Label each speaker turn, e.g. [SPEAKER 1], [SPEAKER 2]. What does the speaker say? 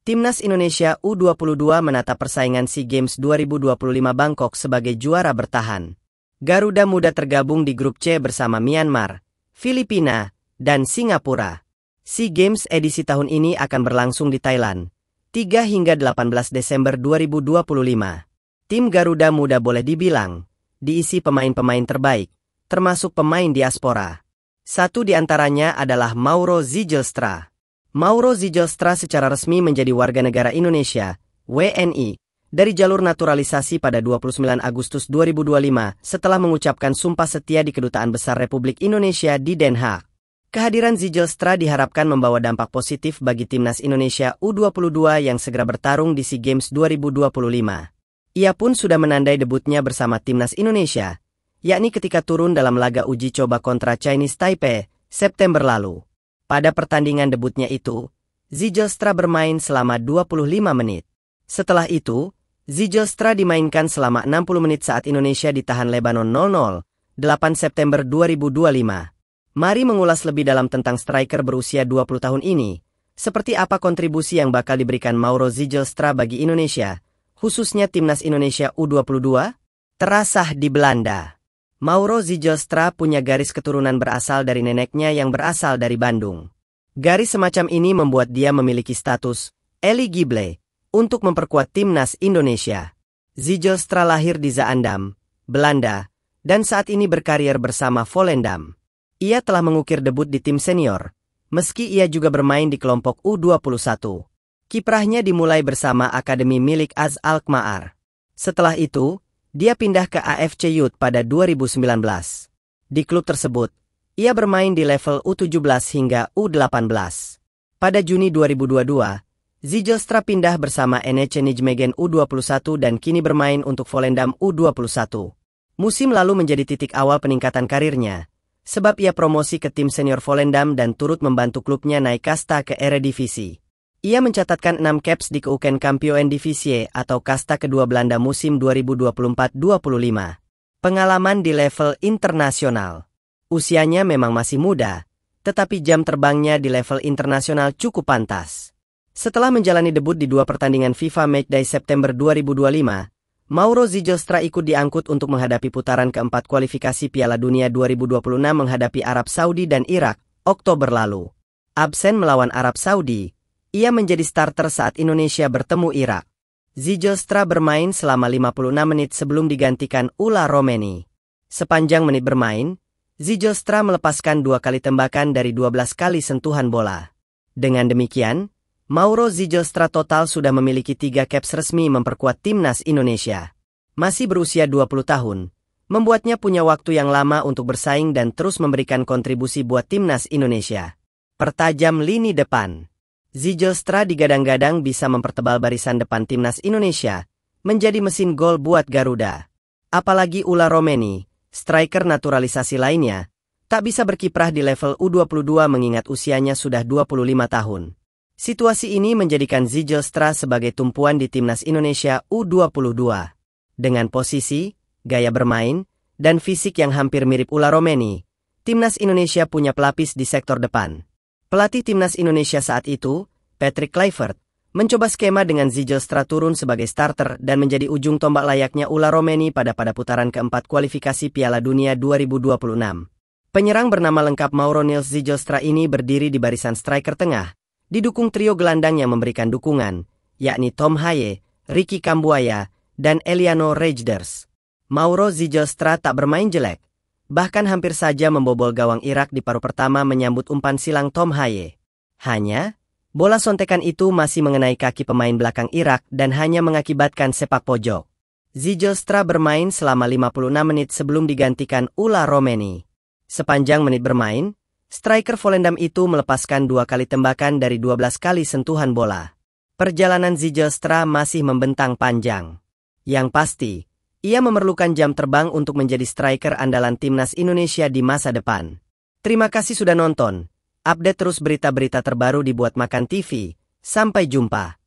[SPEAKER 1] Timnas Indonesia U22 menatap persaingan SEA Games 2025 Bangkok sebagai juara bertahan. Garuda Muda tergabung di grup C bersama Myanmar, Filipina, dan Singapura. SEA Games edisi tahun ini akan berlangsung di Thailand, 3 hingga 18 Desember 2025. Tim Garuda Muda boleh dibilang diisi pemain-pemain terbaik, termasuk pemain diaspora. Satu di antaranya adalah Mauro Zijlstra. Mauro Zijlstra secara resmi menjadi warga negara Indonesia, WNI, dari jalur naturalisasi pada 29 Agustus 2025 setelah mengucapkan sumpah setia di Kedutaan Besar Republik Indonesia di Den Haag. Kehadiran Zijlstra diharapkan membawa dampak positif bagi Timnas Indonesia U22 yang segera bertarung di SEA Games 2025. Ia pun sudah menandai debutnya bersama Timnas Indonesia, yakni ketika turun dalam laga uji coba kontra Chinese Taipei, September lalu. Pada pertandingan debutnya itu, Zijlstra bermain selama 25 menit. Setelah itu, Zijlstra dimainkan selama 60 menit saat Indonesia ditahan Lebanon 0-0, 8 September 2025. Mari mengulas lebih dalam tentang striker berusia 20 tahun ini, seperti apa kontribusi yang bakal diberikan Mauro Zijlstra bagi Indonesia, khususnya Timnas Indonesia U22, terasah di Belanda. Mauro Zijlstra punya garis keturunan berasal dari neneknya yang berasal dari Bandung. Garis semacam ini membuat dia memiliki status eligible untuk memperkuat Timnas Indonesia. Zijlstra lahir di Zaandam, Belanda, dan saat ini berkarier bersama Volendam. Ia telah mengukir debut di tim senior, meski ia juga bermain di kelompok U21. Kiprahnya dimulai bersama akademi milik AZ Alkmaar. Setelah itu, dia pindah ke AFC Youth pada 2019. Di klub tersebut, ia bermain di level U17 hingga U18. Pada Juni 2022, Zijlstra pindah bersama NEC Nijmegen U21 dan kini bermain untuk Volendam U21. Musim lalu menjadi titik awal peningkatan karirnya, sebab ia promosi ke tim senior Volendam dan turut membantu klubnya naik kasta ke Eredivisie. Ia mencatatkan 6 caps di Keuken Kampioen-Divisie atau kasta kedua Belanda musim 2024-25. Pengalaman di level internasional. Usianya memang masih muda, tetapi jam terbangnya di level internasional cukup pantas. Setelah menjalani debut di 2 pertandingan FIFA Matchday September 2025, Mauro Zijlstra ikut diangkut untuk menghadapi putaran keempat kualifikasi Piala Dunia 2026 menghadapi Arab Saudi dan Irak, Oktober lalu. Absen melawan Arab Saudi, ia menjadi starter saat Indonesia bertemu Irak. Zijlstra bermain selama 56 menit sebelum digantikan Ula Romeni. Sepanjang menit bermain, Zijlstra melepaskan 2 kali tembakan dari 12 kali sentuhan bola. Dengan demikian, Mauro Zijlstra total sudah memiliki 3 caps resmi memperkuat Timnas Indonesia. Masih berusia 20 tahun, membuatnya punya waktu yang lama untuk bersaing dan terus memberikan kontribusi buat Timnas Indonesia. Pertajam lini depan. Zijlstra digadang-gadang bisa mempertebal barisan depan Timnas Indonesia, menjadi mesin gol buat Garuda. Apalagi Ula Romeni, striker naturalisasi lainnya, tak bisa berkiprah di level U22 mengingat usianya sudah 25 tahun. Situasi ini menjadikan Zijlstra sebagai tumpuan di Timnas Indonesia U22. Dengan posisi, gaya bermain, dan fisik yang hampir mirip Ula Romeni, Timnas Indonesia punya pelapis di sektor depan. Pelatih Timnas Indonesia saat itu, Patrick Kluivert, mencoba skema dengan Zijlstra turun sebagai starter dan menjadi ujung tombak layaknya Ula Romeni pada putaran keempat kualifikasi Piala Dunia 2026. Penyerang bernama lengkap Mauro Nils Zijlstra ini berdiri di barisan striker tengah, didukung trio gelandang yang memberikan dukungan, yakni Tom Haye, Ricky Kambuaya, dan Eliano Rejders. Mauro Zijlstra tak bermain jelek, bahkan hampir saja membobol gawang Irak di paruh pertama menyambut umpan silang Tom Haye. Hanya, bola sontekan itu masih mengenai kaki pemain belakang Irak dan hanya mengakibatkan sepak pojok. Zijlstra bermain selama 56 menit sebelum digantikan Ula Romeni. Sepanjang menit bermain, striker Volendam itu melepaskan 2 kali tembakan dari 12 kali sentuhan bola. Perjalanan Zijlstra masih membentang panjang. Yang pasti, ia memerlukan jam terbang untuk menjadi striker andalan Timnas Indonesia di masa depan. Terima kasih sudah nonton. Update terus berita-berita terbaru di Buat Makan TV. Sampai jumpa.